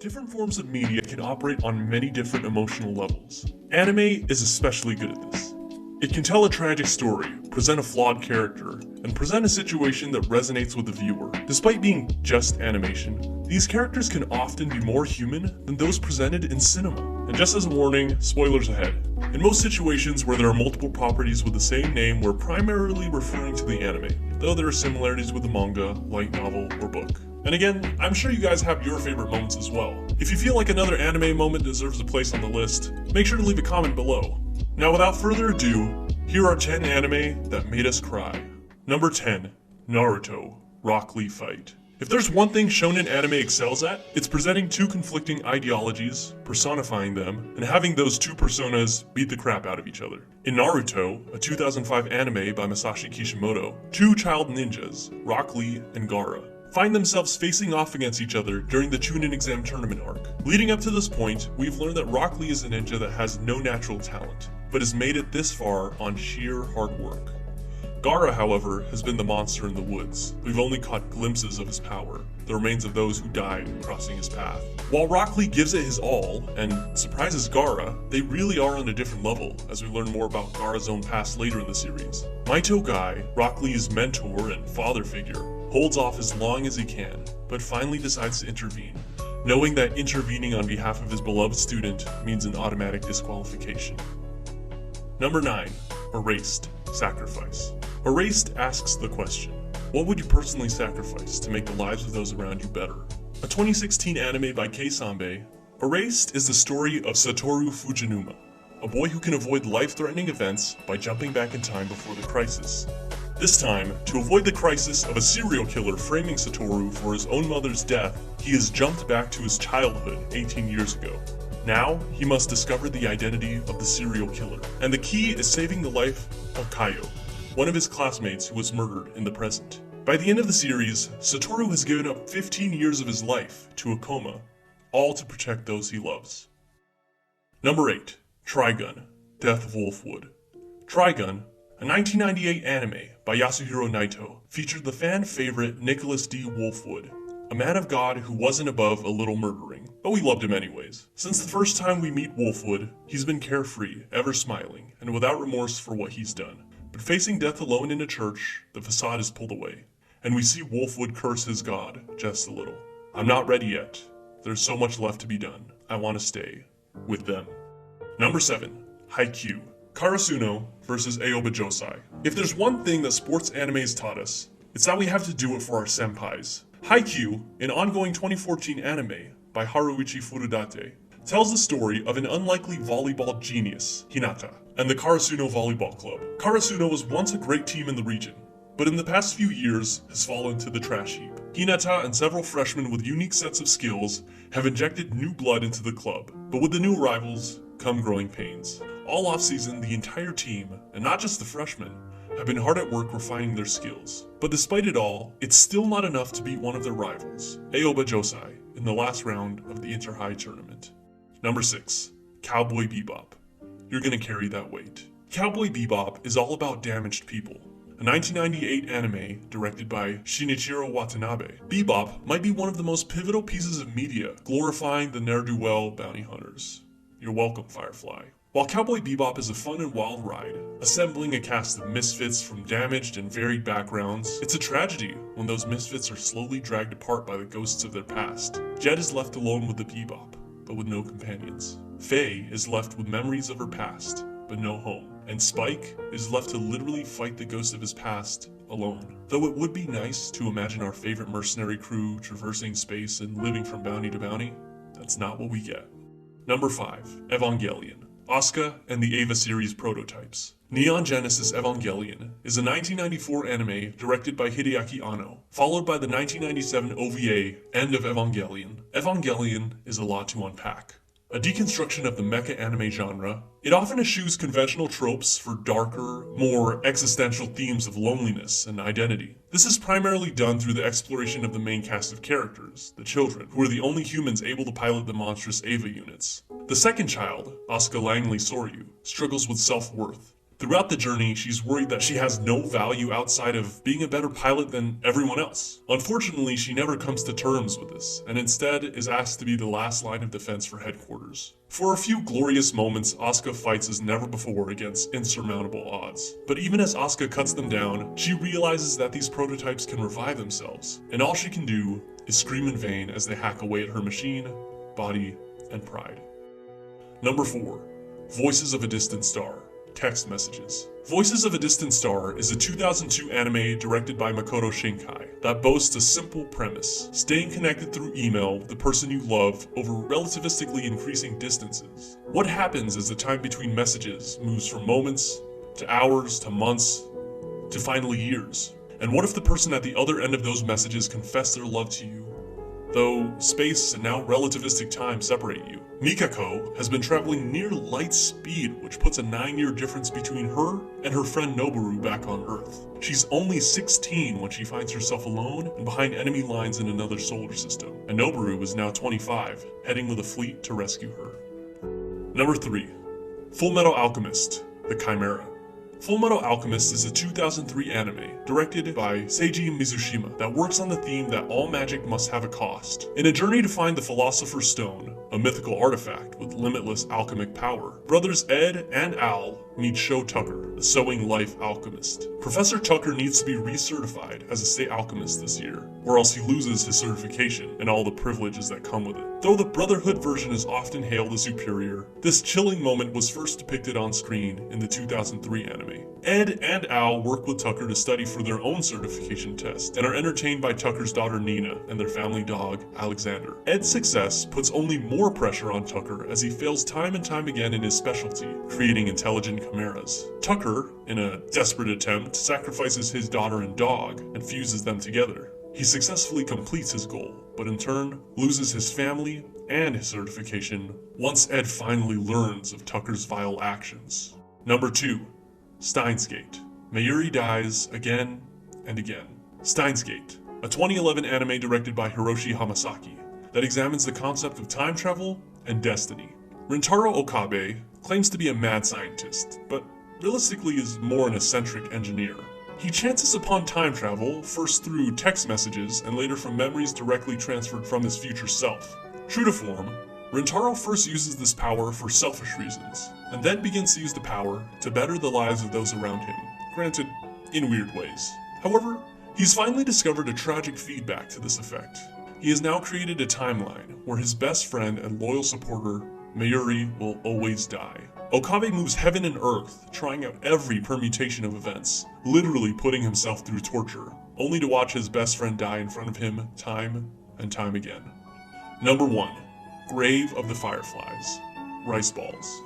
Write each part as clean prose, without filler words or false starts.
Different forms of media can operate on many different emotional levels. Anime is especially good at this. It can tell a tragic story, present a flawed character, and present a situation that resonates with the viewer. Despite being just animation, these characters can often be more human than those presented in cinema. And just as a warning, spoilers ahead. In most situations where there are multiple properties with the same name, we're primarily referring to the anime, though there are similarities with the manga, light novel, or book. And again, I'm sure you guys have your favorite moments as well. If you feel like another anime moment deserves a place on the list, make sure to leave a comment below. Now without further ado, here are 10 anime that made us cry. Number 10, Naruto, Rock Lee Fight. If there's one thing shonen anime excels at, it's presenting two conflicting ideologies, personifying them, and having those two personas beat the crap out of each other. In Naruto, a 2005 anime by Masashi Kishimoto, two child ninjas, Rock Lee and Gaara, find themselves facing off against each other during the Chunin exam tournament arc. Leading up to this point, we've learned that Rock Lee is a ninja that has no natural talent, but has made it this far on sheer hard work. Gaara, however, has been the monster in the woods. We've only caught glimpses of his power, the remains of those who died crossing his path. While Rock Lee gives it his all, and surprises Gaara, they really are on a different level, as we learn more about Gaara's own past later in the series. Maito Gai, Rock Lee's mentor and father figure, holds off as long as he can, but finally decides to intervene, knowing that intervening on behalf of his beloved student means an automatic disqualification. Number 9. Erased, Sacrifice. Erased asks the question, what would you personally sacrifice to make the lives of those around you better? A 2016 anime by Kei Sanbe, Erased is the story of Satoru Fujinuma, a boy who can avoid life-threatening events by jumping back in time before the crisis. This time, to avoid the crisis of a serial killer framing Satoru for his own mother's death, he has jumped back to his childhood 18 years ago. Now, he must discover the identity of the serial killer, and the key is saving the life of Kaio, one of his classmates who was murdered in the present. By the end of the series, Satoru has given up 15 years of his life to a coma, all to protect those he loves. Number 8. Trigun, Death of Wolfwood. Trigun, a 1998 anime by Yasuhiro Naito, featured the fan favorite Nicholas D. Wolfwood, a man of God who wasn't above a little murdering, but we loved him anyways. Since the first time we meet Wolfwood, he's been carefree, ever smiling, and without remorse for what he's done. But facing death alone in a church, the facade is pulled away, and we see Wolfwood curse his God just a little. I'm not ready yet. There's so much left to be done. I want to stay with them. Number 7. Haikyuu, Karasuno vs. Aoba Josei. If there's one thing that sports animes taught us, it's that we have to do it for our senpais. Haikyuu, an ongoing 2014 anime by Haruichi Furudate, tells the story of an unlikely volleyball genius, Hinata, and the Karasuno Volleyball Club. Karasuno was once a great team in the region, but in the past few years has fallen to the trash heap. Hinata and several freshmen with unique sets of skills have injected new blood into the club, but with the new arrivals come growing pains. All off-season, the entire team, and not just the freshmen, have been hard at work refining their skills. But despite it all, it's still not enough to beat one of their rivals, Aoba Josei, in the last round of the Inter-High tournament. Number 6. Cowboy Bebop. You're gonna carry that weight. Cowboy Bebop is all about damaged people. A 1998 anime directed by Shinichiro Watanabe, Bebop might be one of the most pivotal pieces of media glorifying the ne'er-do-well bounty hunters. You're welcome, Firefly. While Cowboy Bebop is a fun and wild ride, assembling a cast of misfits from damaged and varied backgrounds, it's a tragedy when those misfits are slowly dragged apart by the ghosts of their past. Jet is left alone with the Bebop, but with no companions. Faye is left with memories of her past, but no home. And Spike is left to literally fight the ghost of his past alone. Though it would be nice to imagine our favorite mercenary crew traversing space and living from bounty to bounty, that's not what we get. Number 5. Evangelion. Asuka and the Eva series prototypes. Neon Genesis Evangelion is a 1994 anime directed by Hideaki Anno, followed by the 1997 OVA End of Evangelion. Evangelion is a lot to unpack. A deconstruction of the mecha anime genre, it often eschews conventional tropes for darker, more existential themes of loneliness and identity. This is primarily done through the exploration of the main cast of characters, the children, who are the only humans able to pilot the monstrous Eva units. The second child, Asuka Langley Soryu, struggles with self-worth, Throughout the journey, she's worried that she has no value outside of being a better pilot than everyone else. Unfortunately, she never comes to terms with this, and instead is asked to be the last line of defense for headquarters. For a few glorious moments, Asuka fights as never before against insurmountable odds. But even as Asuka cuts them down, she realizes that these prototypes can revive themselves, and all she can do is scream in vain as they hack away at her machine, body, and pride. Number 4. Voices of a Distant Star. Text messages. Voices of a Distant Star is a 2002 anime directed by Makoto Shinkai that boasts a simple premise: staying connected through email with the person you love over relativistically increasing distances. What happens as the time between messages moves from moments to hours to months to finally years? And what if the person at the other end of those messages confess their love to you, though space and now relativistic time separate you? Mikako has been traveling near light speed, which puts a 9-year difference between her and her friend Noboru back on Earth. She's only 16 when she finds herself alone and behind enemy lines in another solar system, and Noboru is now 25, heading with a fleet to rescue her. Number 3. Fullmetal Alchemist: The Chimera. Fullmetal Alchemist is a 2003 anime directed by Seiji Mizushima that works on the theme that all magic must have a cost. In a journey to find the Philosopher's Stone, a mythical artifact with limitless alchemic power, brothers Ed and Al meet Sho Tucker, the sewing life alchemist. Professor Tucker needs to be recertified as a state alchemist this year, or else he loses his certification and all the privileges that come with it. Though the Brotherhood version is often hailed as superior, this chilling moment was first depicted on screen in the 2003 anime. Ed and Al work with Tucker to study for their own certification test and are entertained by Tucker's daughter Nina and their family dog, Alexander. Ed's success puts only more pressure on Tucker as he fails time and time again in his specialty, creating intelligent chimeras. Tucker, in a desperate attempt, sacrifices his daughter and dog and fuses them together. He successfully completes his goal, but in turn loses his family and his certification once Ed finally learns of Tucker's vile actions. Number 2. Steins Gate. Mayuri dies again and again. Steins Gate, a 2011 anime directed by Hiroshi Hamasaki that examines the concept of time travel and destiny. Rintaro Okabe claims to be a mad scientist, but realistically is more an eccentric engineer. He chances upon time travel, first through text messages and later from memories directly transferred from his future self. True to form, Rintaro first uses this power for selfish reasons, and then begins to use the power to better the lives of those around him, granted, in weird ways. However, he's finally discovered a tragic feedback to this effect. He has now created a timeline where his best friend and loyal supporter, Mayuri, will always die. Okabe moves heaven and earth, trying out every permutation of events, literally putting himself through torture, only to watch his best friend die in front of him time and time again. Number 1. Grave of the Fireflies. Rice Balls.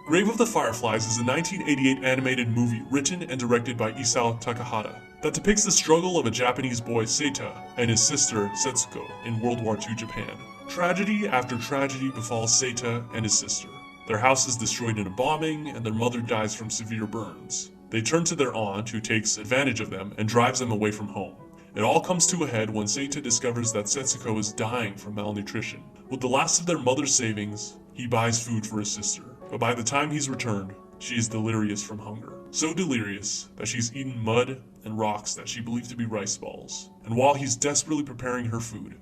Grave of the Fireflies is a 1988 animated movie written and directed by Isao Takahata that depicts the struggle of a Japanese boy Seita and his sister Setsuko in World War II Japan. Tragedy after tragedy befalls Seita and his sister. Their house is destroyed in a bombing and their mother dies from severe burns. They turn to their aunt, who takes advantage of them and drives them away from home. It all comes to a head when Seita discovers that Setsuko is dying from malnutrition. With the last of their mother's savings, he buys food for his sister, but by the time he's returned, she is delirious from hunger. So delirious that she's eaten mud and rocks that she believed to be rice balls. And while he's desperately preparing her food,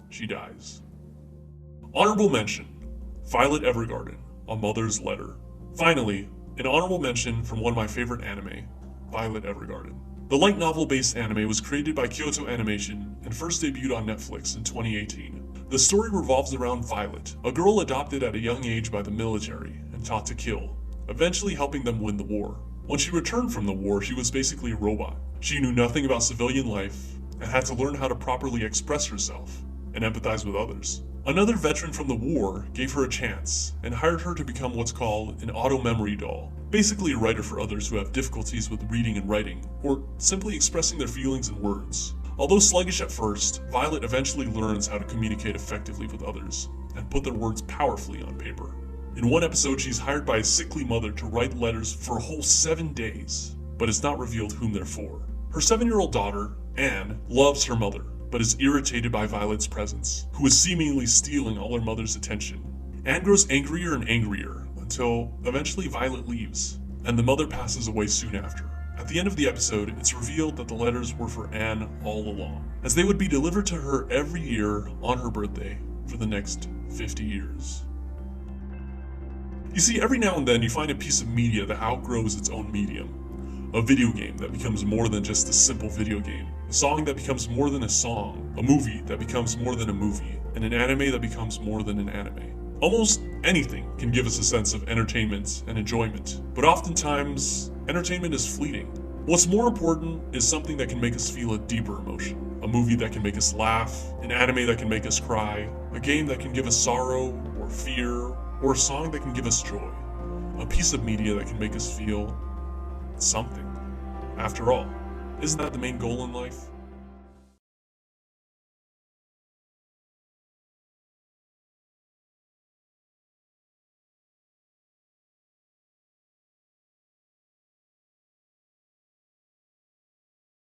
she dies. Honorable mention: Violet Evergarden, A Mother's Letter. Finally, an honorable mention from one of my favorite anime, Violet Evergarden. The light novel-based anime was created by Kyoto Animation and first debuted on Netflix in 2018. The story revolves around Violet, a girl adopted at a young age by the military and taught to kill, eventually helping them win the war. When she returned from the war, she was basically a robot. She knew nothing about civilian life and had to learn how to properly express herself and empathize with others. Another veteran from the war gave her a chance and hired her to become what's called an auto-memory doll, basically a writer for others who have difficulties with reading and writing, or simply expressing their feelings in words. Although sluggish at first, Violet eventually learns how to communicate effectively with others and put their words powerfully on paper. In one episode, she's hired by a sickly mother to write letters for a whole 7 days, but it's not revealed whom they're for. Her 7-year-old daughter, Anne, loves her mother, but is irritated by Violet's presence, who is seemingly stealing all her mother's attention. Anne grows angrier and angrier until eventually Violet leaves. and the mother passes away soon after. At the end of the episode, it's revealed that the letters were for Anne all along, as they would be delivered to her every year on her birthday for the next 50 years. You see, every now and then you find a piece of media that outgrows its own medium. A video game that becomes more than just a simple video game. A song that becomes more than a song. A movie that becomes more than a movie. And an anime that becomes more than an anime. Almost anything can give us a sense of entertainment and enjoyment, but oftentimes, entertainment is fleeting. What's more important is something that can make us feel a deeper emotion. A movie that can make us laugh, an anime that can make us cry, a game that can give us sorrow or fear, or a song that can give us joy. A piece of media that can make us feel something. After all, isn't that the main goal in life?